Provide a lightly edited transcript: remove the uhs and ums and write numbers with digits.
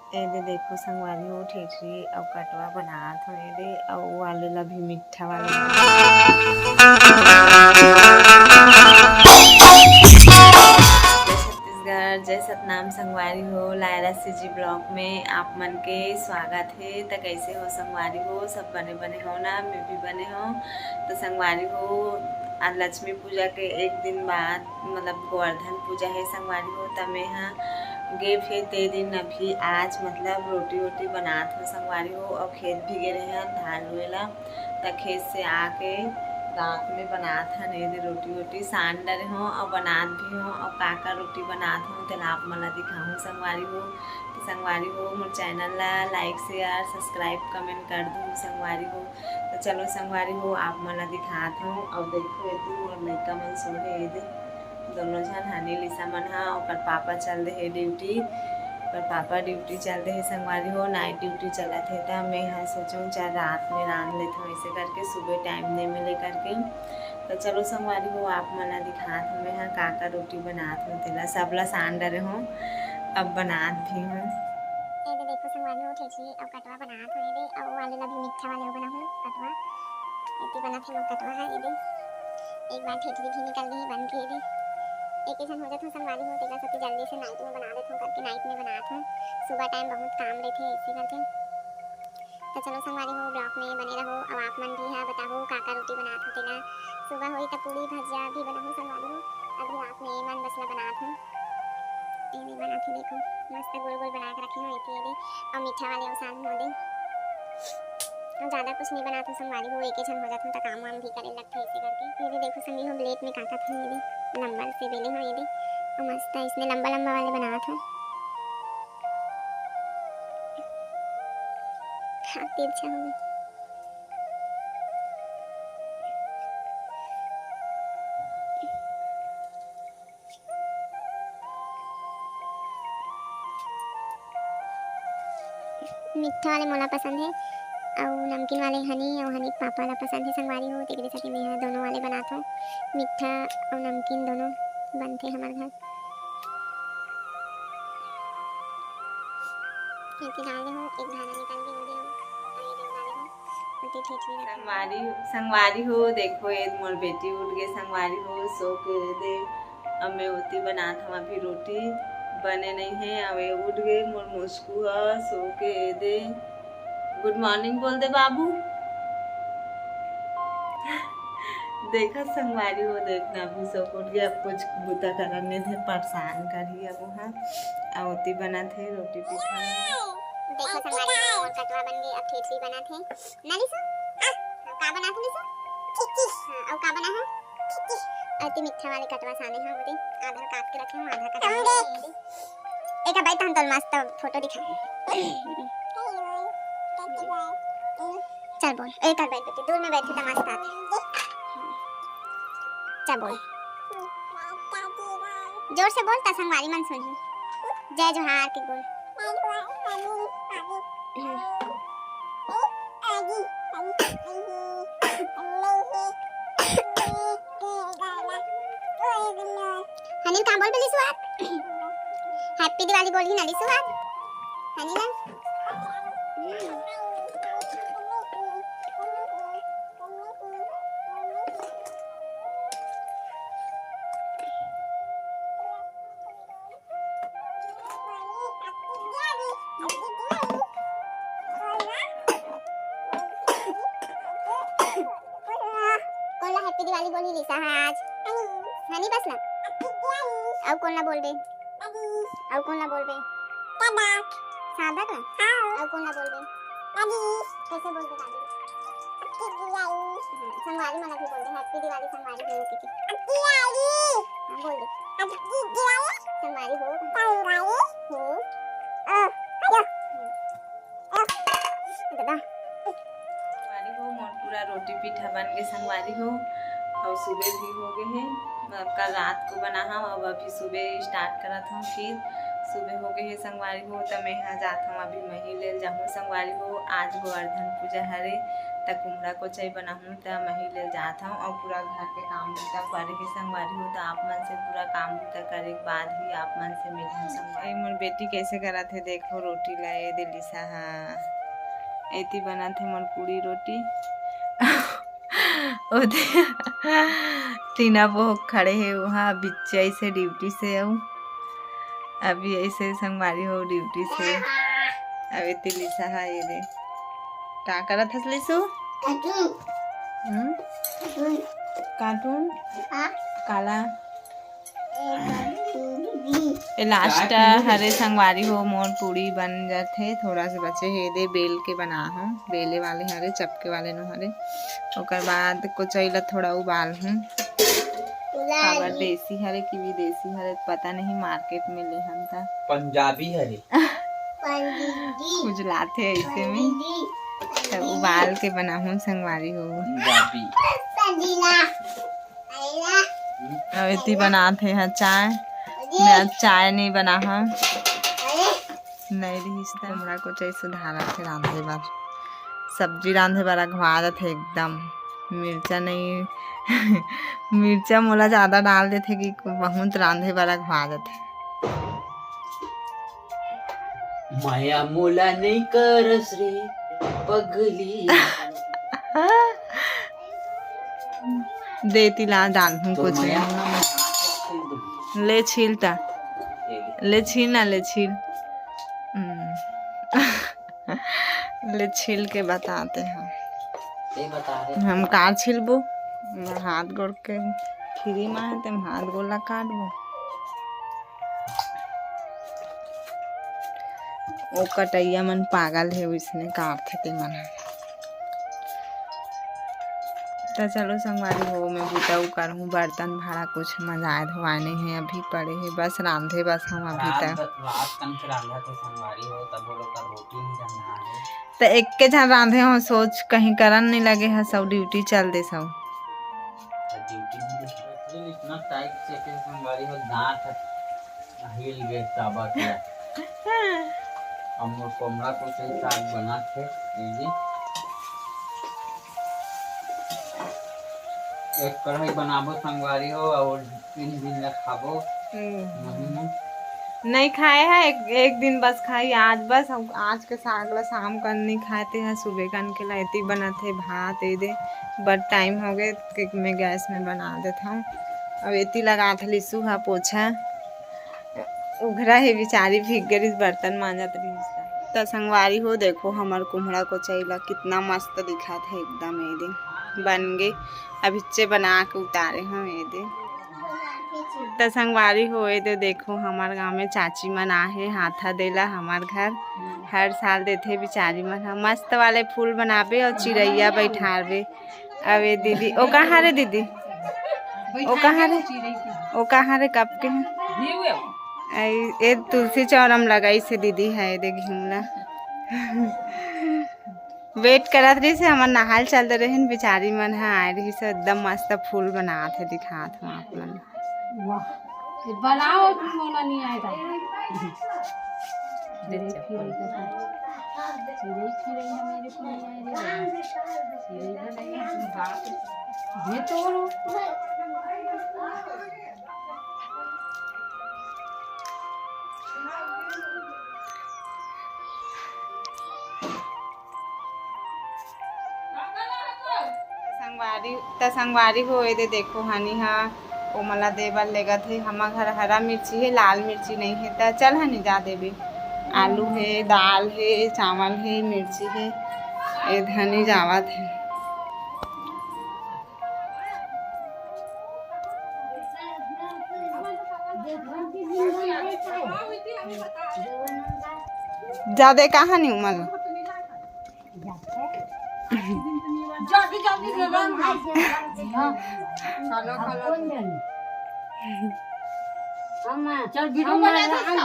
ए दे देखो संगवारी हो ठेठरी और कटवा बनात हो ए दे और वाले ला भी मीठा वाला छत्तीसगढ़ जय सतनाम संगवारी हो लायरा सीजी ब्लॉग में आप मन के स्वागत है। तो कैसे हो संगवारी हो, सब बने बने हो ना, मैं भी बने हो। तो संगवारी हो आज लक्ष्मी पूजा के एक दिन बाद मतलब गोवर्धन पूजा है संगवारी हो। तो मैं हाँ गे फिर ते दिन अभी आज मतलब रोटी वोटी बनात हो संगवारी हो और खेत भी गे रहे हैं धान रुएला। तो खेत से आके रात में बनात हन ये रोटी वोटी सान डरे हो और बनात भी हो और काका रोटी बनात हो। तो आप मला दिखाऊँ संगवारी हो। तो संगवारी हो मोर चैनल ला लाइक शेयर सब्सक्राइब कमेंट कर दूँ संगवारी हो। तो चलो संगवारी हो आप मला दिखात हो और देखो ये मोर लइका मन सोहे ये दोनों झन हनी लिसा मन हा और पापा चल रहे ड्यूटी। पर पापा ड्यूटी चल रहे संगवारी हो, नाइट ड्यूटी चला थे। तो मैं यहाँ सोचूँ चाहे रात में रांध लेता हूँ ऐसे करके, सुबह टाइम नहीं मिले करके। तो चलो संगवारी हो आप मना दिखात हूँ मैं यहाँ काका रोटी बनात हूँ तेला सबला सान डरे हूँ अब बनात भी हूँ। ये देखो संगवारी हो ठेठरी और कटवा बनात हूँ ये और वाले ला भी मीठा वाले बना हूँ कटवा इतनी बना थे कटवा है ये एक बार ठेठरी भी निकल गई बन के ये एक ऐसा हो जाता हूँ संगवारी हो तेरा सबसे जल्दी से नाइट में बना देता हूँ करके नाइट में बनाता हूँ। सुबह टाइम बहुत काम रहते ऐसे करके। तो चलो संगवारी हो ब्लॉग में बने रहो और आप मन भी है बताओ काका रोटी बनात हो तेला सुबह हुई तो पूरी भजिया भी बना हूँ संगवारी हो। अभी रात में मन बसला बनात हूँ ये बना थे देखो मस्त गोल गोल बना के रखे हुए थे ये और मीठा वाले अवसान हो दे और ज़्यादा कुछ नहीं बनाता संगवारी हो एक ही छन हो जाता हूँ तो काम वाम भी करे लगता है ऐसे करके। ये देखो संगी हो प्लेट में काटा था ये लंबा से बेले हो ये और मस्त है इसने लंबा लंबा वाले बनाया था काफी अच्छा हो गया। मीठा वाले मोला पसंद है और नमकीन वाले हनी और हनी पापा ला पसंद है संगवारी हो तेरे साथ मैं दोनों वाले बनाता हूँ मीठा और नमकीन दोनों बनते हमारे घर। ऐसे डाले हो एक धाना निकाल के हो गया और ये डाले हो और ये ठेठरी संगवारी हो देखो ये मोर बेटी उठ गए संगवारी हो सो के दे अब मैं होती बनात हूँ अभी रोटी बने नहीं है अब ये उठ गए मोर मुस्कू है सो के दे गुड मॉर्निंग बोल दे बाबू। देखा संगवारी हो देखना अभी सब उठ गया अब कुछ बुता करने थे परेशान करी अब वहाँ आवती बना थे रोटी पीठा। देखो संगवारी हो और कटवा बन गई अब ठेठरी बना थे ना लिसो का बना थे लिसो खिची और का बना है खिची अति मीठा वाले कटवा साने हैं मुझे आधा काट के रखे हूं आधा काट एक बैठ हम तो मस्त फोटो दिखा चल बोल एक बैठ बेटी दूर में बैठी तो मस्त आते चल बोल जोर से बोल ता संगवारी मन सुनी जय जोहार के बोल हनी का बोल बली सुहाग हैप्पी दिवाली बोली ना सुहाग हनी ना कोला हैप्पी दिवाली बोली लिसा है आज हनी बस ना अब कौन ना बोल बे अब कौन ना बोल बे सादा का अब कौन ना बोल बे कैसे बोल बे दादी संगवारी मना भी बोल दे हैप्पी दिवाली संगवारी हो के हां बोल दे संगवारी हो दादा संगवारी हो मोर पूरा रोटी पीठा बन गए संगवारी हो और सुबह भी हो गए हैं कल रात को बना हम अब अभी सुबह स्टार्ट करा था फिर सुबह हो गए हैं संगवारी हो तो मैं यहाँ जात हूँ अभी मही ले जाऊँ संगवारी हो। आज गोवर्धन पूजा हरे त कुमड़ा को चाय बनाऊँ तो मही ले जात हूँ और पूरा घर के काम बुता करे के संगवारी हो। तो आप मन से पूरा काम बुता करे के बाद ही आप मन से मिलूँ संगवारी। मोर बेटी कैसे करा थे देखो रोटी लाए दिलिसा ऐती बना थे मोर पूरी रोटी टीना बहुत खड़े है वहाँ बिच ऐसे ड्यूटी से आऊँ अभी ऐसे संगवारी हो ड्यूटी से अभी तिलिसा है ये दे क्या करा था लिसु कार्टून काला लास्ट हरे संगवारी हो मोर पूरी बन जाते थोड़ा से बचे हे दे बेल के बना हूँ बेले वाले हरे चपके वाले नो हरे ओकर बाद कोचैला थोड़ा उबाल हूँ खबर देसी हरे की विदेशी हरे पता नहीं मार्केट में ले हम था पंजाबी हरे कुछ लाते ऐसे में तो उबाल के बना हूँ संगवारी हो अभी बनाते हैं चाय मैं आज चाय नहीं बना हूँ नहीं रिश्ता हमरा को चाहे सुधारा थे रांधे बार सब्जी रांधे बार घवा थे एकदम मिर्चा नहीं मिर्चा मोला ज्यादा डाल देते कि बहुत रांधे बार घवा देते माया मोला नहीं करस रे पगली देती ला डाल हूँ तो कुछ ले छीलता ले छील ना ले छील ले छील के बताते हैं बता रहे हम कार छिलबो हाथ गोड़ के फ्री में है तुम हाथ गोला काटबो ओ कटैया मन पागल है उसने काटते ते मन तो चलो संगवारी हो मैं बुताऊ करूँ बर्तन भाड़ा कुछ मजाए धोवाने हैं अभी पड़े हैं बस रांधे बस हम अभी तक रात कन से रांधा तो संगवारी हो तब वो लोग का रोटी नहीं रंधा है तो एक के जहाँ रांधे हो सोच कहीं करन नहीं लगे है सब ड्यूटी चल दे सब ड्यूटी नहीं इतना टाइट से के संगवारी हो दांत हिल गए ताबा के हम कोमड़ा को से साग बना थे ये एक कढ़ाई बनाबो संगवारी हो और 3 दिन ले खाबो नहीं खाए हैं एक दिन बस खाई आज बस हम आज के साग ला शाम कर नहीं खाते हैं सुबह कन के लाइती बना थे भात दे बट टाइम हो गए कि मैं गैस में बना देता हूँ अब एती लगा था लिसू हा पोछा उघरा है बेचारी भीग गई बर्तन मांजत रही तो संगवारी हो देखो हमार कुम्हड़ा को चाहिए कितना मस्त दिखा था एकदम ये दे बन गए अभी चे बना के उतारे हम ये दे तो संगवारी हो दे देखो हमारे गांव में चाची मन आहे हाथा देला हमार घर हर साल देते बेचारी मन मस्त वाले फूल बनाबे और चिड़ैया बैठाबे अब ये दीदी ओ कहाँ रे दीदी ओ कहाँ रे कब के ये तुलसी चौरम लगाई से दीदी है दे घूमला वेट करत रही से हमार नहाल चलते रहे बेचारी मन है आए रही से एकदम मस्त फूल बनाते दिखात हूँ आप मन बनाओ मोला नहीं आएगा संगवारी हो दे देखो हनी हाँ वो मला देवल लेगा थे हमार घर हरा मिर्ची है लाल मिर्ची नहीं है तो चल हनी जा देवे आलू है दाल है चावल है मिर्ची है ये धनी जावत है ज्यादा कहाँ नहीं उमल चल